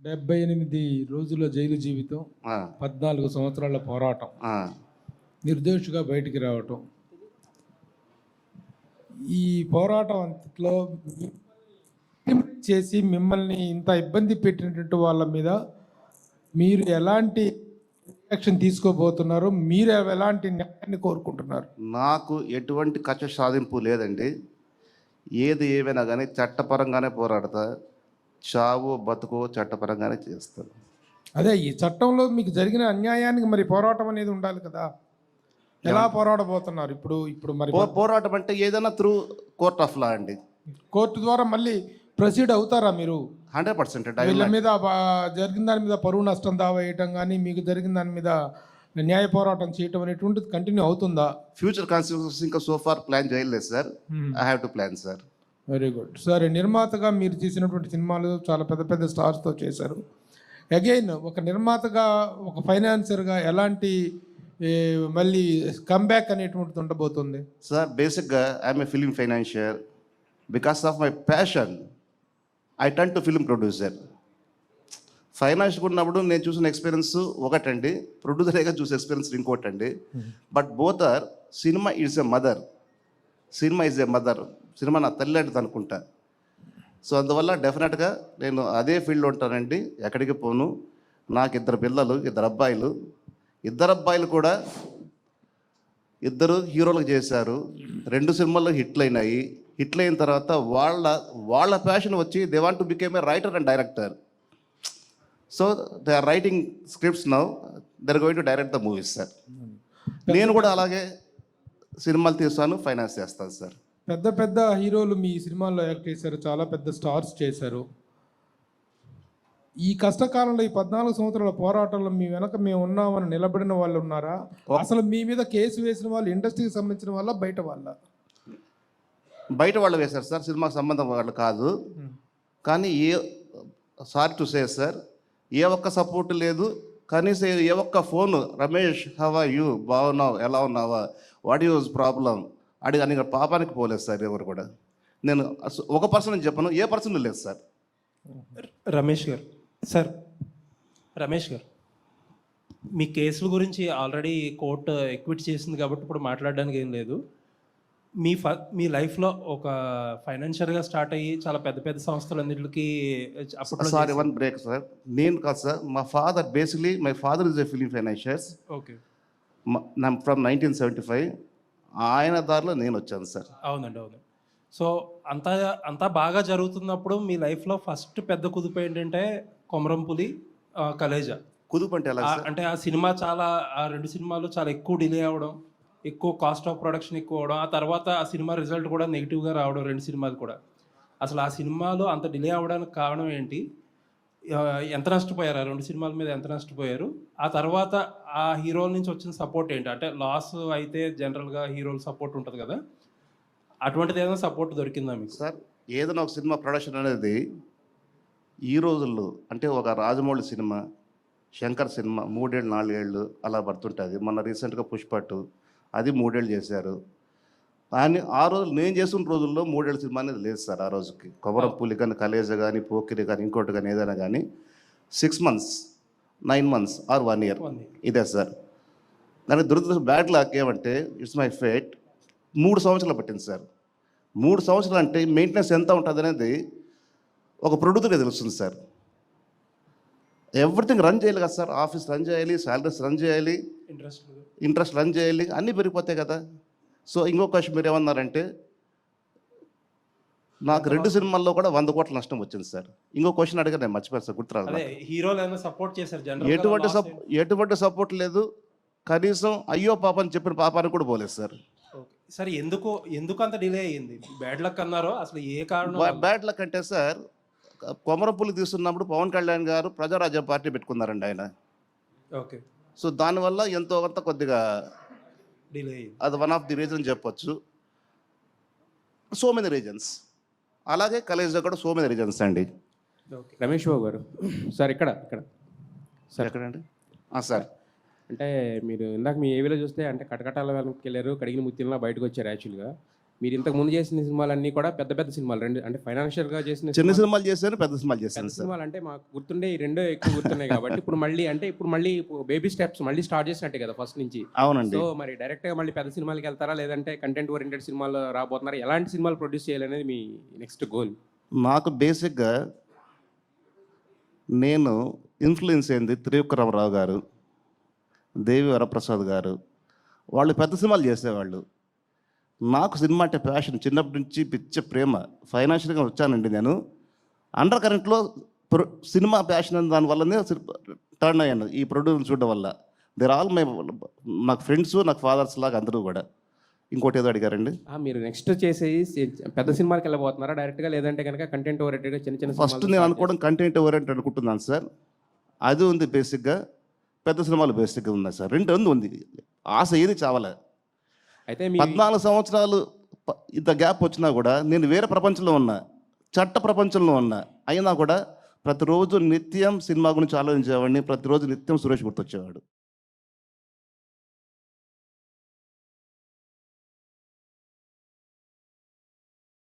78 రోజుల జైలు జీవితం, ఆ, 14 సంవత్సరాల పోరాటం, ఆ. నిర్దోషిగా బయటికి రావటం. ఈ పోరాటం అంతట్లో చేసి మిమ్మల్ని ఇంత ఇబ్బంది పెట్టినటువంటి వాళ్ళ మీద మీరు ఎలాంటి యాక్షన్ తీసుకోబోతున్నారు? మీరు ఎలాంటి న్యాయాన్ని కోరుకుంటున్నారు? నాకు ఎటువంటి కక్ష సాధింపు లేదండి. ఏది ఏమైనా కానీ చట్టపరంగానే పోరాడతా. చావు బతుకో చట్టపరంగానే చేస్తాను. అదే ఈ చట్టంలో మీకు జరిగిన అన్యాయానికి మరి పోరాటం అనేది ఉండాలి కదా. ఎలా పోరాడబోతున్నారు ఇప్పుడు? ఇప్పుడు మరి పోరాటం అంటే ఏదైనా త్రూ కోర్ట్ ఆఫ్ లా అండి. కోర్టు ద్వారా మళ్ళీ ప్రొసీడ్ అవుతారా మీరు? 100% వీళ్ళ మీద జరిగిన దాని మీద పరువు నష్టం దావా వేయటం కానీ, మీకు జరిగిన దాని మీద న్యాయ పోరాటం చేయటం అనేటువంటిది కంటిన్యూ అవుతుందా? ఫ్యూచర్ కాన్సిక్వెన్సెస్ ఇంకా సోఫార్ ప్లాన్ చేయలేదు sir. I have to plan sir. Very good. సరే, నిర్మాతగా మీరు తీసినటువంటి సినిమాలు చాలా పెద్ద పెద్ద స్టార్స్తో చేశారు. అగైన్ ఒక నిర్మాతగా, ఒక ఫైనాన్సర్గా ఎలాంటి మళ్ళీ కమ్బ్యాక్ అనేటువంటిది ఉండబోతుంది? సార్ బేసిక్గా I'm a film financier. Because of my passion I turn to film producer. Financial ఉన్నప్పుడు నేను చూసిన ఎక్స్పీరియన్స్ ఒకటండి, ప్రొడ్యూసర్గా చూసే ఎక్స్పీరియన్స్ ఇంకోటండి. But both are, cinema is a mother. Cinema is a mother. Cinema నా తల్లి లాంటిది అనుకుంటా. సో అందువల్ల డెఫినెట్గా నేను అదే ఫీల్డ్లో ఉంటానండి, ఎక్కడికి పోను. నాకు 2 పిల్లలు, 2 అబ్బాయిలు. 2 అబ్బాయిలు కూడా 2 హీరోలకు చేశారు. 2 సినిమాల్లో హిట్లు అయినాయి. హిట్లు అయిన తర్వాత వాళ్ళ ప్యాషన్ వచ్చి they want to became a writer and director. So they are writing scripts now. They are going to direct the movies sir. నేను కూడా అలాగే సినిమాలు తీస్తాను, ఫైనాన్స్ చేస్తాను సార్. పెద్ద పెద్ద హీరోలు మీ సినిమాల్లో యాక్ట్ చేశారు, చాలా పెద్ద స్టార్స్ చేశారు. ఈ కష్టకాలంలో, ఈ 14 సంవత్సరాల పోరాటంలో మీ వెనక మేము ఉన్నామని నిలబడిన వాళ్ళు ఉన్నారా? అసలు మీ మీద కేసు వేసిన వాళ్ళు ఇండస్ట్రీకి సంబంధించిన వాళ్ళ, బయట వాళ్ళ? బయట వాళ్ళు వేశారు సార్, సినిమాకి సంబంధం వాళ్ళు కాదు. కానీ సారీ టు సే సార్, ఏ ఒక్క సపోర్ట్ లేదు. కనీసం ఏ ఒక్క phone, Ramesh how are you, బాగున్నావు, ఎలా ఉన్నావా, వాట్ యూజ్ ప్రాబ్లం అని పాపానికి పోలేదు సార్ ఎవరు కూడా. నేను ఒక పర్సన్ అని చెప్పను, ఏ పర్సన్ లేదు సార్. రమేష్ గారు, సార్ రమేష్ గారు, మీ కేసుల గురించి ఆల్రెడీ కోర్టు ఎక్విట్ చేసింది కాబట్టి ఇప్పుడు మాట్లాడడానికి ఏం లేదు. మీ లైఫ్లో ఒక ఫైనాన్షియల్గా స్టార్ట్ అయ్యి చాలా పెద్ద పెద్ద సంస్థలన్నింటికి అప్పుడు సారీ వన్ బ్రేక్ సార్. నేను కాదు సార్, మా father basically, my father is a film financiers. Okay. From 1975. ఆయన దారిలో నేను వచ్చాను సార్. అవునండి, అవును. సో అంతా బాగా జరుగుతున్నప్పుడు మీ లైఫ్లో ఫస్ట్ పెద్ద కుదుపు ఏంటంటే కొమరంపులి, కలేజా. కుదుపు అంటే ఎలా? అంటే ఆ సినిమా ఆ 2 సినిమాలు చాలా ఎక్కువ డిలే అవ్వడం, ఎక్కువ కాస్ట్ ఆఫ్ ప్రొడక్షన్ ఎక్కువ అవడం, ఆ తర్వాత ఆ సినిమా రిజల్ట్ కూడా నెగిటివ్గా రావడం, 2 సినిమాలు కూడా. అసలు ఆ సినిమాలు అంత డిలే అవ్వడానికి కారణం ఏంటి? ఎంత నష్టపోయారు? ఆ 2 సినిమాల మీద ఎంత నష్టపోయారు? ఆ తర్వాత ఆ హీరోల నుంచి వచ్చిన సపోర్ట్ ఏంటి? అంటే లాస్ అయితే జనరల్గా హీరోల సపోర్ట్ ఉంటుంది కదా, అటువంటిది ఏదైనా సపోర్ట్ దొరికిందా మీకు? సార్, ఏదైనా ఒక సినిమా ప్రొడక్షన్ అనేది ఈ రోజుల్లో, అంటే ఒక రాజమౌళి సినిమా, శంకర్ సినిమా 3 ఏళ్ళు 4 ఏళ్ళు అలా పడుతుంటుంది. మొన్న రీసెంట్గా పుష్పట్టు, అది 3 ఏళ్ళు చేశారు. కానీ ఆ రోజు నేను చేసిన రోజుల్లో 3 ఏళ్ళ సినిమా అనేది లేదు సార్. ఆ రోజుకి కొమరంపులి కానీ, కలేజా కానీ, పోకిరి కానీ, ఇంకోటి కానీ, ఏదైనా కానీ 6 months, 9 months ఆర్ 1 year ఇదే సార్. కానీ దురదృష్టం, బ్యాడ్ లక్ ఏమంటే, ఇట్స్ మై ఫేట్, 3 సంవత్సరాలు పట్టింది సార్. 3 సంవత్సరాలు అంటే మెయింటెనెన్స్ ఎంత ఉంటుంది అనేది ఒక ప్రొడ్యూసర్కి తెలుస్తుంది సార్. ఎవ్రీథింగ్ రన్ చేయాలి కదా సార్. ఆఫీస్ రన్ చేయాలి, శాలరీస్ రన్ చేయాలి, ఇంట్రెస్ట్ రన్ చేయాలి, అన్నీ పెరిగిపోతాయి కదా. సో ఇంకో క్వశ్చన్ మీరు ఏమన్నారంటే, నాకు 2 సినిమాల్లో కూడా 100 కోట్ల నష్టం వచ్చింది సార్. ఇంకో క్వశ్చన్ అడిగా, నేను మర్చిపోయాను సార్, గుర్తురాదు. హీరోలు సపోర్ట్ చేశారు? ఎటువంటి సపోర్ట్ లేదు. కనీసం అయ్యో పాప అని చెప్పిన పాపానికి కూడా పోలేదు సార్. సార్ ఎందుకు అంత డిలే అయ్యింది? బ్యాడ్ లక్ అన్నారో, అసలు ఏ కారణం? బ్యాడ్ లక్ అంటే సార్, కొమరంపులి తీస్తున్నప్పుడు పవన్ కళ్యాణ్ గారు ప్రజారాజ్యం పార్టీ పెట్టుకున్నారండి ఆయన. ఓకే. సో దానివల్ల ఎంతో కొంత కొద్దిగా డిలే అయ్యింది. అది వన్ ఆఫ్ ది రీజన్ చెప్పొచ్చు. So many reasons. అలాగే కలేజ్లో కూడా సో మెనీ రీజన్స్ అండి. రమేష్ బాబు గారు, సార్ ఇక్కడ సార్ ఎక్కడండి? సార్, అంటే మీరు ఇందాక మీ ఏవిలో చూస్తే అంటే కటకటాల వెనక్కి వెళ్ళారు, కడిగిన ముత్యంలా బయటకు వచ్చారు. యాక్చువల్గా మీరు ఇంతకు ముందు చేసిన సినిమాలన్నీ కూడా పెద్ద పెద్ద సినిమాలు, రెండు అంటే ఫైనాన్షియల్గా చేసిన చిన్న సినిమాలు చేశాను, పెద్ద సినిమాలు పెద్ద చేశాను సార్. సినిమాలు అంటే మాకు గుర్తుండే ఈ రెండో ఎక్కువ గుర్తున్నాయి కాబట్టి ఇప్పుడు మళ్ళీ బేబీ స్టెప్స్ మళ్ళీ స్టార్ట్ చేసినట్టే కదా ఫస్ట్ నుంచి. అవునండి. సో మరి డైరెక్ట్గా మళ్ళీ పెద్ద సినిమాలకి వెళ్తారా, లేదంటే కంటెంట్ ఓరియంటెడ్ సినిమాలు రాబోతున్నారా? ఎలాంటి సినిమాలు ప్రొడ్యూస్ చేయాలనేది మీ నెక్స్ట్ గోల్? నాకు బేసిక్గా నేను ఇన్ఫ్లుయెన్స్ అయింది త్రివిక్రమరావు గారు, దేవి వరప్రసాద్ గారు. వాళ్ళు పెద్ద సినిమాలు చేసేవాళ్ళు. నాకు సినిమా అంటే ప్యాషన్, చిన్నప్పటి నుంచి పిచ్చ ప్రేమ. ఫైనాన్షియల్గా వచ్చానండి నేను. అండర్ కరెంట్లో సినిమా ప్యాషన్ అని దానివల్లనే టర్న్ అయ్యాను ఈ ప్రొడ్యూసర్ చూడడం వల్ల. దేర్ ఆల్ నాకు ఫ్రెండ్స్, నాకు ఫాదర్స్ లాగా అందరూ కూడా. ఇంకోటి ఏదో అడిగారండి. మీరు నెక్స్ట్ చేసేది పెద్ద సినిమాకి వెళ్ళబోతున్నారా డైరెక్ట్గా, లేదంటే కనుక కంటెంట్ ఓరియంటెడ్గా చిన్న చిన్న ఫస్ట్ నేను అనుకోవడం కంటెంట్ ఓరియంటెడ్ అనుకుంటున్నాను సార్. అది ఉంది బేసిక్గా, పెద్ద సినిమాలు బేసిక్గా ఉన్నాయి సార్. రెండు ఉంది. ఆశ ఏది చావలే. అయితే 14 సంవత్సరాలు ఇంత గ్యాప్ వచ్చినా కూడా నేను వేరే ప్రపంచంలో ఉన్నా, చట్ట ప్రపంచంలో ఉన్నా. అయినా కూడా ప్రతిరోజు నిత్యం సినిమా గురించి ఆలోచించేవాడిని. ప్రతిరోజు నిత్యం సురేష్ గుర్తొచ్చేవాడు.